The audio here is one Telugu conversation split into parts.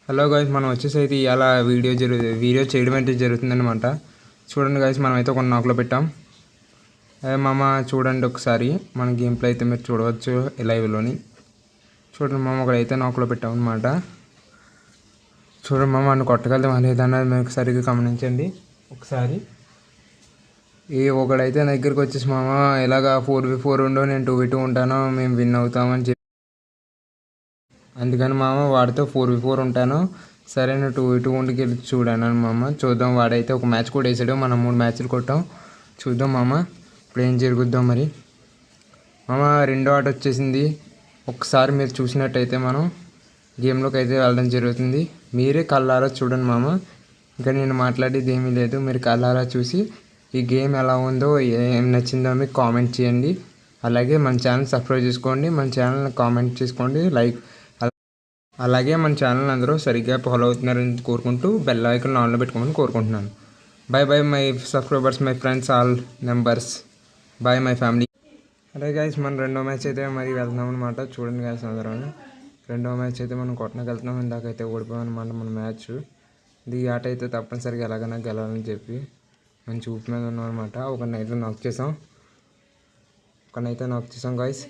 హలో గాయ్స్, మనం వచ్చేసి అయితే ఇలా వీడియో చేయడం అయితే జరుగుతుందన్నమాట. చూడండి గాయ్స్, మనం అయితే ఒక నాకులో పెట్టాం. అదే మామ, చూడండి ఒకసారి మన గేమ్ ప్లే అయితే మీరు చూడవచ్చు లైవ్లోని. చూడండి మామ, ఒకడైతే నాకులో పెట్టాం అనమాట. చూడండి మామ, నన్ను కొట్టగలుగుతాం లేదన్నది మీకు సరిగ్గా గమనించండి ఒకసారి. ఒకడైతే నా దగ్గరికి వచ్చేసి మామ ఇలాగా 4v4 ఉండవు, నేను 2v2 ఉంటాను, మేము విన్ అవుతామని చెప్పి, అందుకని మామ వాడితో 4v4 ఉంటాను. సరే, నేను 2v2 ఉండి గెలిచి చూడాను మామ. చూద్దాం, వాడైతే ఒక మ్యాచ్ కూడా వేసాడు, మనం 3 మ్యాచ్లు కొట్టాం. చూద్దాం మామ ఇప్పుడు ఏం జరుగుద్దాం మరి. మామ రెండో ఆట వచ్చేసింది. ఒకసారి మీరు చూసినట్టయితే మనం గేమ్లోకి అయితే వెళ్ళడం జరుగుతుంది. మీరే కళ్ళారా చూడండి మామ. ఇంకా నేను మాట్లాడేది ఏమీ లేదు, మీరు కళ్ళారా చూసి ఈ గేమ్ ఎలా ఉందో, ఏం నచ్చిందో మీకు కామెంట్ చేయండి. అలాగే మన ఛానల్ సబ్స్క్రైబ్ చేసుకోండి, మన ఛానల్ని కామెంట్ చేసుకోండి, అలాగే మన ఛానల్ అందరూ సరిగ్గా ఫాలో అవుతున్నారని కోరుకుంటూ బెల్ ఐకాన్ ఆన్లో పెట్టుకోమని కోరుకుంటున్నాను. By by my subscribers, my friends, all members. By my family. అదే గాయస్, మన రెండో మ్యాచ్ అయితే మరి వెళ్తున్నాం అనమాట. చూడండి గాయస్, అందరూ రెండో మ్యాచ్ అయితే మనం కొట్టడానికి వెళ్తున్నాం. ఇందాకైతే ఓడిపోయాం అనమాట మన మ్యాచ్. ఈ ఆట అయితే తప్పనిసరిగా ఎలాగైనా గెలాలని చెప్పి మంచి ఊపి మీద ఉన్నాం అనమాట. ఒకరినైతే నాక్ చేసాం గాయస్,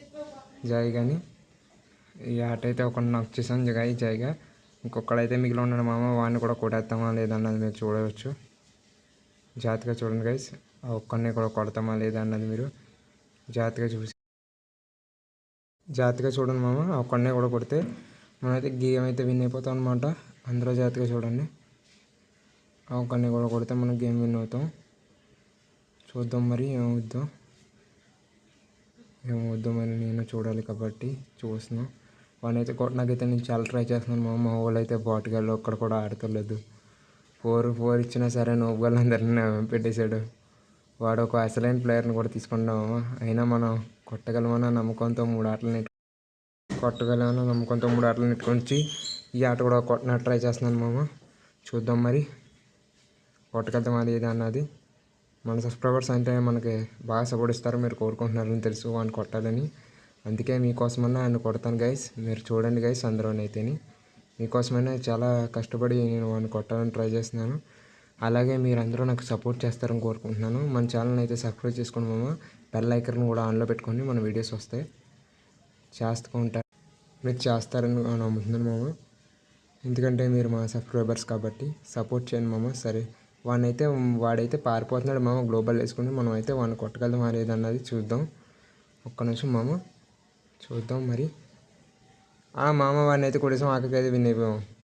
జాయ్. కానీ ఈ ఆట అయితే ఒకరిని నాక్ చేసాం జాయిగా. ఇంకొకడైతే మిగిలి ఉన్నాడు మామ, వాడిని కూడా కొట్టేస్తామా లేదన్నది మీరు చూడవచ్చు. జాగ్రత్తగా చూడండి గైస్, ఆ ఒక్కడిని కూడా కొడతామా లేదన్నది మీరు జాగ్రత్తగా చూడండి మామ. ఆ ఒక్కడినే కూడా కొడితే మనమైతే గేమ్ అయితే విన్ అయిపోతాం అనమాట. అందరూ జాగ్రత్తగా చూడండి. ఆ ఒక్కడిని కూడా కొడితే మనం గేమ్ విన్ అవుతాం. చూద్దాం మరి ఏమవుద్దో మరి, నేను చూడాలి కాబట్టి చూస్తున్నాం. వాడినైతే కొట్టడానికైతే నేను చాలా ట్రై చేస్తున్నాను మా వాళ్ళు అయితే బాటుగాళ్ళు ఒక్కడ కూడా ఆడతలేదు. 4 ఇచ్చినా సరే నోపుగాళ్ళు అందరినీ పెట్టేశాడు. వాడు ఒక అసలైన ప్లేయర్ని కూడా తీసుకున్నాము. అయినా మనం కొట్టగలమన్న నమ్మకంతో 3 ఆటలు నెట్టుకొచ్చి ఈ ఆట కూడా కొట్టడానికి ట్రై చేస్తున్నాను మామ. చూద్దాం మరి కొట్టగలుగుతాం అది ఇది అన్నది. మన సబ్స్క్రైబర్స్ అంటే మనకి బాగా సపోర్ట్ ఇస్తారు, మీరు కోరుకుంటున్నారని తెలుసు వాడిని కొట్టాలని. అందుకే మీకోసమన్నా ఆయన కొడతాను గైస్. మీరు చూడండి గైస్, అందరూ అయితేని మీకోసమైనా చాలా కష్టపడి నేను వాడిని కొట్టాలని ట్రై చేస్తున్నాను. అలాగే మీరందరూ నాకు సపోర్ట్ చేస్తారని కోరుకుంటున్నాను. మన ఛానల్ని అయితే సబ్స్క్రైబ్ చేసుకోండి మామ. బెల్ ఐకాన్ కూడా ఆన్లో పెట్టుకోండి, మన వీడియోస్ వస్తాయి. మీరు చేస్తారని నమ్ముతున్నాను మామ. ఎందుకంటే మీరు మా సబ్స్క్రైబర్స్ కాబట్టి సపోర్ట్ చేయండి మామ. సరే, వాడైతే పారిపోతున్నాడు మామ, గ్లోబల్ వేసుకుని. మనం అయితే వాడిని కొట్టగలదాం అనేది అన్నది చూద్దాం. ఒక్క నిమిషం మామ, చూద్దాం మరి. మామ వాడిని అయితే కొట్టేసాం, ఆఖరికి అయితే విన్ అయిపోయాం.